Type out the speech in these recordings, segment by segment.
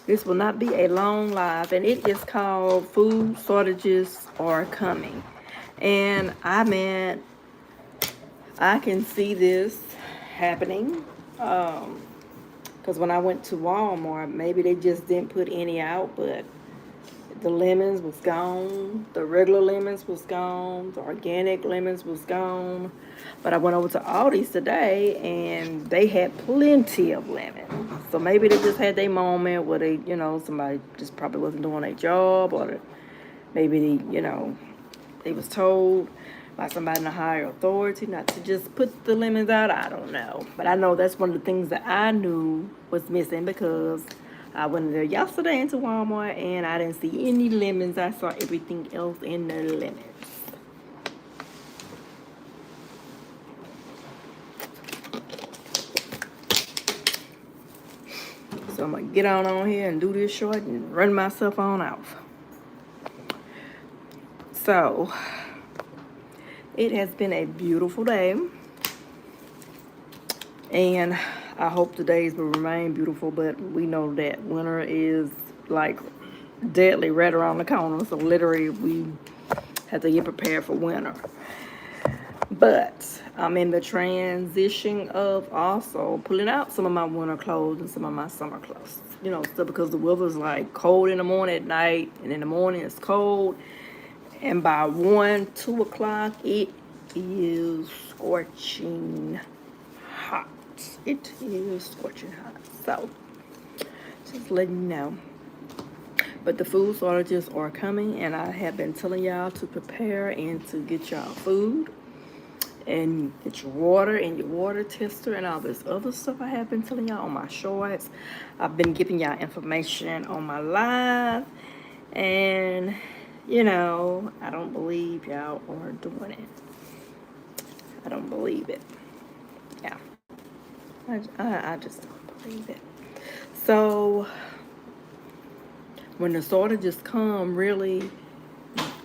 This will not be a long live, and it is called Food Shortages Are Coming. And I mean, I can see this happening. Because when I went to Walmart, maybe they just didn't put any out, but the lemons was gone, the regular lemons was gone, the organic lemons was gone. But I went over to Aldi's today and they had plenty of lemons. So maybe they just had their moment where they, somebody just probably wasn't doing their job, or maybe they was told by somebody in a higher authority not to just put the lemons out. I don't know. But I know that's one of the things that I knew was missing, because I went there yesterday into Walmart and I didn't see any lemons. I saw everything else in the lemons. So I'm going to get on here and do this short and run myself on off. So it has been a beautiful day. And I hope the days will remain beautiful, but we know that winter is like deadly right around the corner. So literally we have to get prepared for winter. But I'm in the transition of also pulling out some of my winter clothes and some of my summer clothes. Still because the weather's like cold in the morning, at night, and in the morning it's cold. And by 1, 2 o'clock, it is scorching hot. It is scorching hot. So, just letting you know. But the food shortages are coming, and I have been telling y'all to prepare and to get y'all food and get your water and your water tester and all this other stuff I have been telling y'all on my shorts. I've been giving y'all information on my live, and I don't believe y'all are doing it. I don't believe it. Yeah. I just don't believe it. So, when the shortages come, really,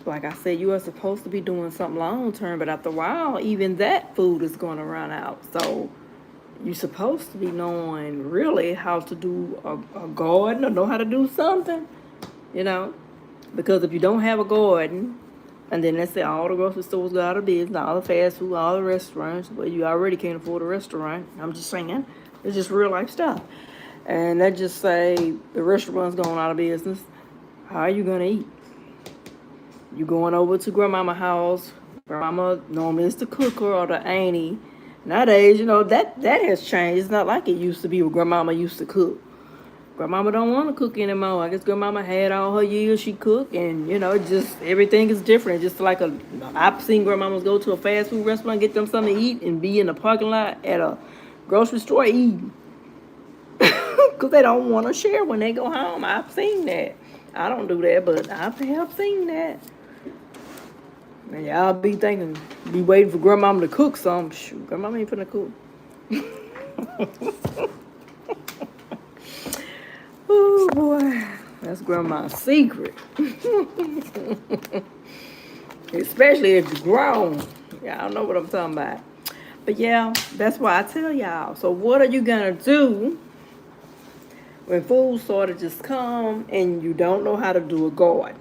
like I said, you are supposed to be doing something long term, but after a while, even that food is going to run out. So, you're supposed to be knowing really how to do a garden, or know how to do something, because if you don't have a garden, and then let's say all the grocery stores go out of business, all the fast food, all the restaurants, well, you already can't afford a restaurant. I'm just saying, it's just real life stuff. And let's just say the restaurant's going out of business. How are you gonna eat? You going over to grandmama's house. Grandmama normally is the cooker or the auntie. Nowadays, that has changed. It's not like it used to be when grandmama used to cook. Grandmama don't want to cook anymore. I guess grandmama had all her years she cooked, and just everything is different. Just like I've seen grandmamas go to a fast food restaurant, get them something to eat, and be in the parking lot at a grocery store eating, because they don't want to share when they go home. I've seen that. I don't do that, but I have seen that. And y'all be waiting for grandmama to cook something. Shoot, grandmama ain't finna cook. Oh boy, that's grandma's secret. Especially if you're grown. Y'all know what I'm talking about. But yeah, that's why I tell y'all. So what are you gonna do when food shortages come and you don't know how to do a garden?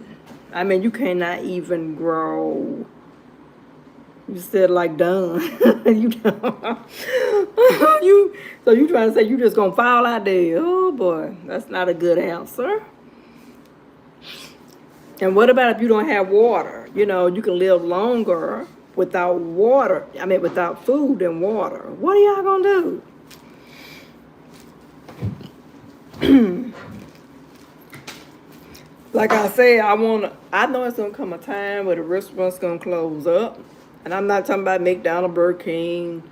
I mean, you cannot even grow. You said like done. So you trying to say you just gonna fall out there? Oh boy, that's not a good answer. And what about if you don't have water? You can live longer without water. I mean, without food and water. What are y'all gonna do? Like I say, I know it's gonna come a time where the restaurant's gonna close up. And I'm not talking about McDonald's, Burger King,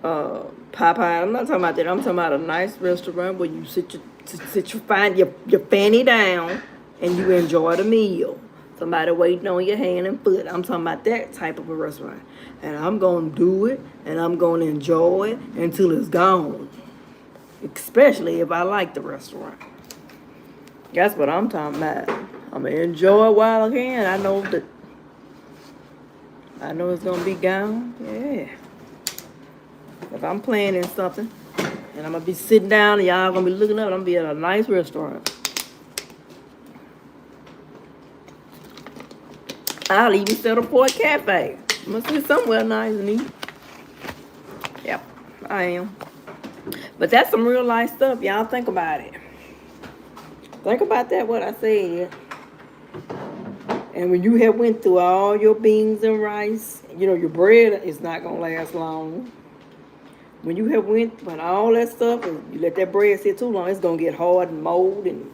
Popeye. I'm not talking about that. I'm talking about a nice restaurant where you find your fanny down and you enjoy the meal. Somebody waiting on your hand and foot. I'm talking about that type of a restaurant. And I'm going to do it, and I'm going to enjoy it until it's gone. Especially if I like the restaurant. That's what I'm talking about. I'm going to enjoy it while I can. I know it's going to be gone. Yeah. If I'm planning something, and I'm going to be sitting down, and y'all going to be looking up, and I'm going to be at a nice restaurant. I'll even settle for a cafe. Must be somewhere nice and eat. Yep, I am. But that's some real life stuff. Y'all think about it. Think about that, what I said. And when you have went through all your beans and rice, your bread is not going to last long. When you have went when all that stuff, and you let that bread sit too long, it's going to get hard and mold, and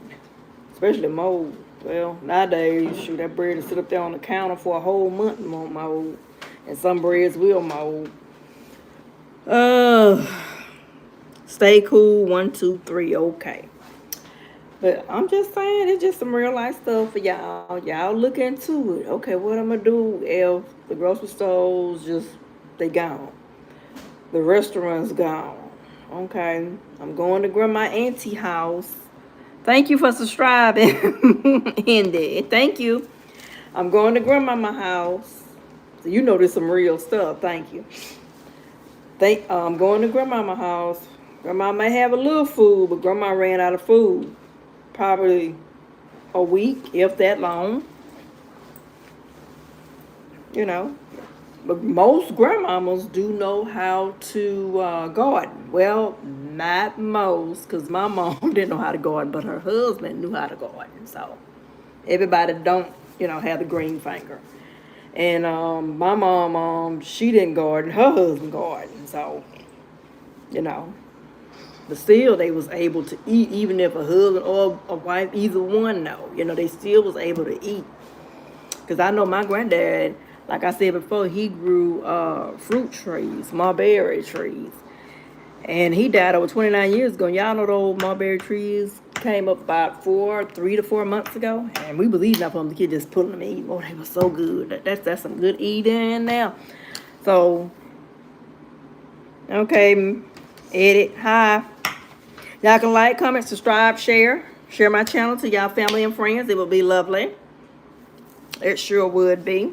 especially mold. Well, nowadays, shoot, that bread will sit up there on the counter for a whole month and won't mold. And some breads will mold. Stay cool, 1, 2, 3, okay. But I'm just saying, it's just some real life stuff for y'all. Y'all look into it. Okay, what I'm gonna do if the grocery stores they gone. The restaurant's gone. Okay, I'm going to Grandma Auntie house. Thank you for subscribing. Indy. Thank you. I'm going to Grandmama house. So there's some real stuff. Thank you. I'm going to Grandmama house. Grandma may have a little food, but Grandma ran out of food. Probably a week, if that long. But most grandmamas do know how to garden. Well, not most, because my mom didn't know how to garden, but her husband knew how to garden. So everybody don't, have the green finger. And my mom, she didn't garden. Her husband gardened. So, But still, they was able to eat, even if a husband or a wife, either one, no. They still was able to eat. Because I know my granddad, like I said before, he grew fruit trees, mulberry trees. And he died over 29 years ago. Y'all know those mulberry trees came up about 3 to 4 months ago. And we was eating up on them. The kid just pulling them and eating. Oh, they were so good. That's some good eating now. So, okay, edit, hi. Y'all can like, comment, subscribe, share. Share my channel to y'all family and friends. It would be lovely. It sure would be.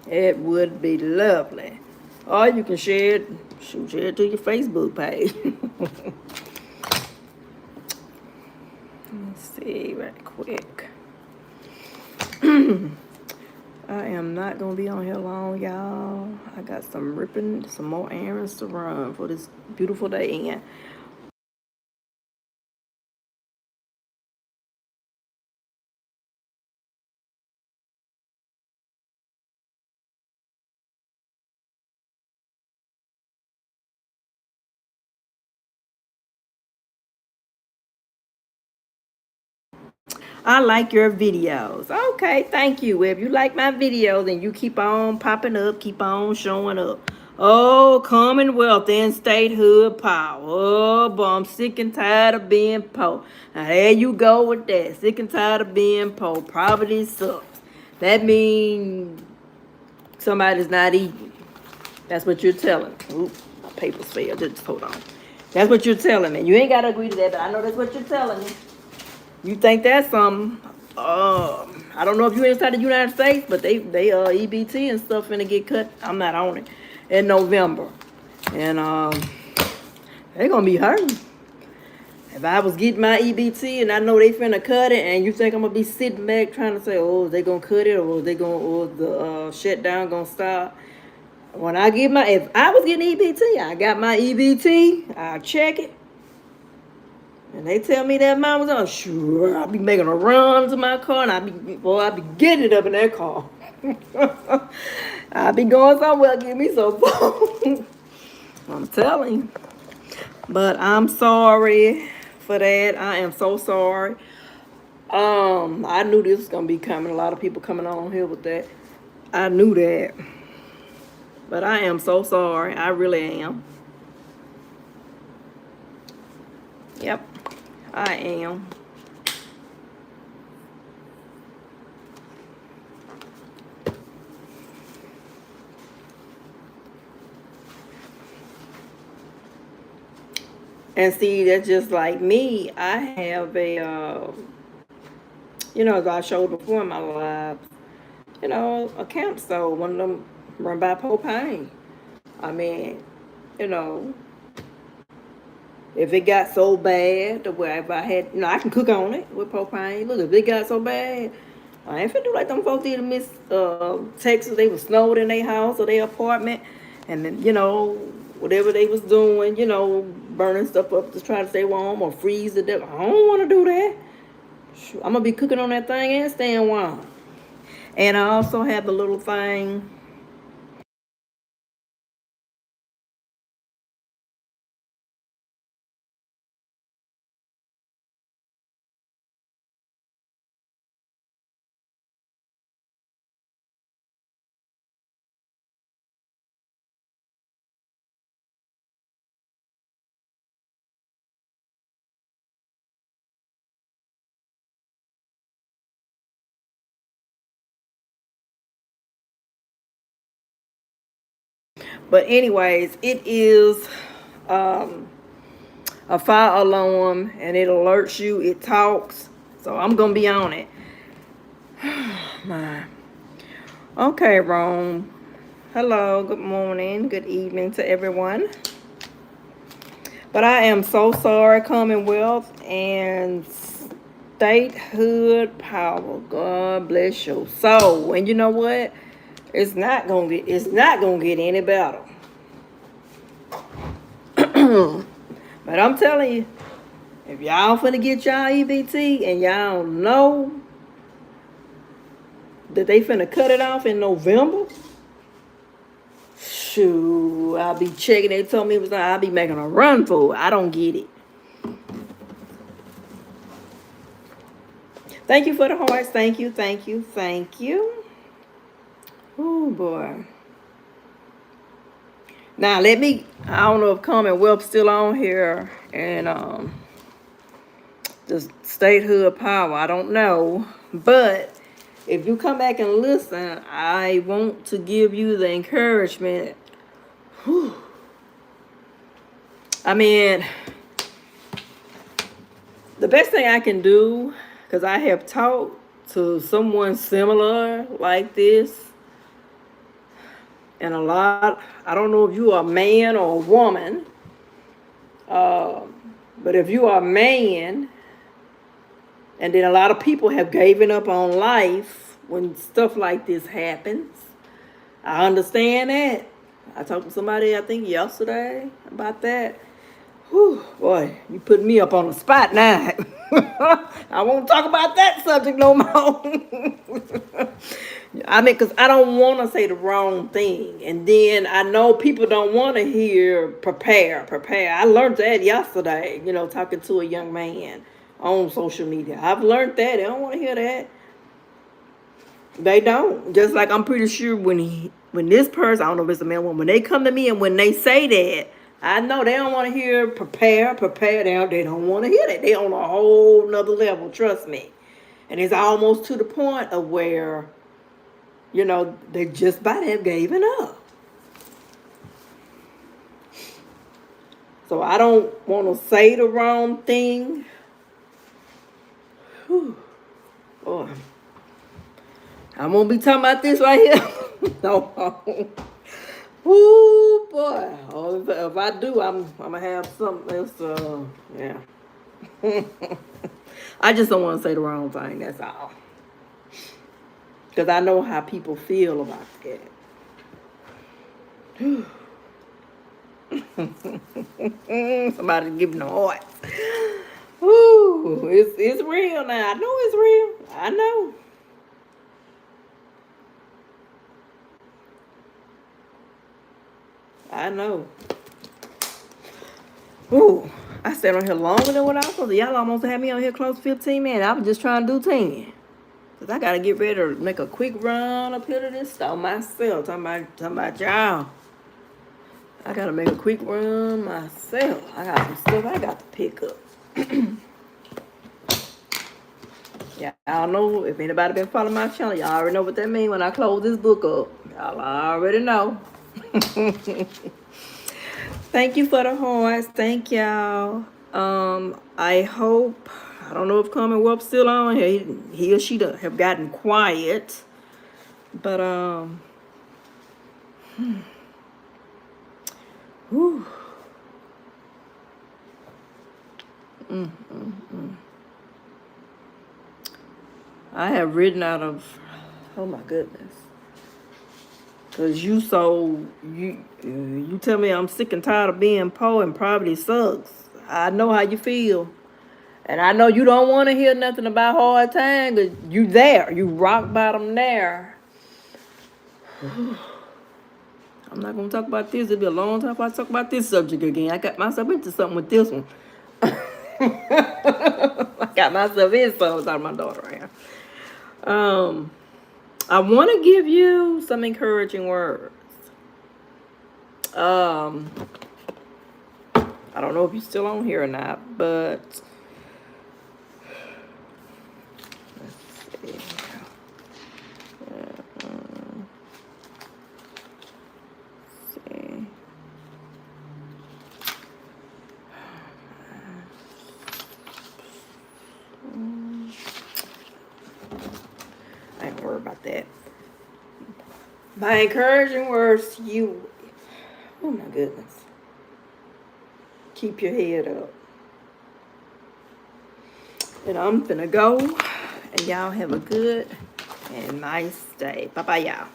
It would be lovely. Or you can share it to your Facebook page. Let's see right quick. I am not going to be on here long, y'all. I got some more errands to run for this beautiful day in. I like your videos. Okay, thank you. If you like my videos, then you keep on popping up, keep on showing up. Oh, Commonwealth and statehood power. Oh, boy, I'm sick and tired of being poor. Now, there you go with that. Sick and tired of being poor. Poverty sucks. That means somebody's not eating. That's what you're telling. Oop, my papers fell. Just hold on. That's what you're telling me. You ain't got to agree to that, but I know that's what you're telling me. You think that's something? I don't know if you're inside the United States, but they EBT and stuff finna get cut. I'm not on it in November, and they're gonna be hurting. If I was getting my EBT and I know they finna cut it, and you think I'm gonna be sitting back trying to say, oh, they gonna cut it, or the shutdown gonna stop? When if I was getting EBT, I got my EBT. I'll check it. And they tell me that mine was on, sure, I'll be making a run to my car, and I'll be getting it up in that car. I'll be going somewhere, give me some phone. I'm telling you. But I'm sorry for that. I am so sorry. I knew this was gonna be coming. A lot of people coming on here with that. I knew that. But I am so sorry. I really am. Yep. I am. And see, that's just like me. I have a, as I showed before in my lives, a camp store, one of them run by propane. I mean, if it got so bad, where if I had, I can cook on it with propane. Look, if it got so bad, I ain't finna do like them folks did in Miss Texas. They was snowed in their house or their apartment, and then whatever they was doing, burning stuff up to try to stay warm or freeze to death. I don't want to do that. Shoot, I'm gonna be cooking on that thing and staying warm. And I also have the little thing. But anyways, it is um, a fire alarm, and it alerts you. It talks, so I'm gonna be on it. My okay, Rome. Hello, good morning, good evening to everyone. But I am so sorry, Commonwealth and statehood power. God bless your soul. And you know what? It's not gonna get any better. But I'm telling you, if y'all finna get y'all EBT and y'all know that they finna cut it off in November, shoot, I'll be checking. They told me I'll be making a run for it. I don't get it. Thank you for the hearts. Thank you, thank you, thank you. Oh boy. Now I don't know if Commonwealth's still on here and the statehood power. I don't know. But if you come back and listen, I want to give you the encouragement. Whew. I mean, the best thing I can do, because I have talked to someone similar like this, and I don't know if you are a man or a woman, but if you are a man, and then a lot of people have given up on life when stuff like this happens, I understand that. I talked to somebody, I think, yesterday about that. Whew, boy, you put me up on the spot now. I won't talk about that subject no more. I mean, because I don't want to say the wrong thing. And then I know people don't want to hear prepare. I learned that yesterday, talking to a young man on social media. I've learned that. They don't want to hear that. They don't. Just like I'm pretty sure when this person, I don't know if it's a man or woman, when they come to me and when they say that, I know they don't want to hear prepare. They don't want to hear that. They on a whole nother level, trust me. And it's almost to the point of where, they just about have given up. So I don't want to say the wrong thing. Whew. Boy. I'm going to be talking about this right here. No. Ooh, boy. Oh, if I do, I'm going to have something else. Yeah. I just don't want to say the wrong thing, that's all. Because I know how people feel about that. Somebody giving them heart. Ooh, it's real now. I know it's real. I know. I know. Ooh, I stayed on here longer than what I was supposed to. Y'all almost had me on here close to 15 minutes. I was just trying to do 10. Because I got to get ready to make a quick run up here to this store myself. Talking about y'all. I got to make a quick run myself. I got some stuff I got to pick up. Yeah, I don't know if anybody been following my channel. Y'all already know what that means when I close this book up. Y'all already know. Thank you for the hearts. Thank y'all. I hope, I don't know if Commonwealth's still on here. He or she have gotten quiet. But, whew. I have written out of, oh my goodness. Cause you tell me I'm sick and tired of being poor and poverty sucks. I know how you feel. And I know you don't want to hear nothing about hard times, but you there. You rock bottom there. I'm not going to talk about this. It'll be a long time if I talk about this subject again. I got myself into something with this one. I got myself in something without my daughter right here. I want to give you some encouraging words. I don't know if you're still on here or not, but let's see. See. I ain't worried about that. My encouraging words to you. Oh my goodness. Keep your head up. And I'm finna go. And y'all have a good and nice day. Bye-bye, y'all.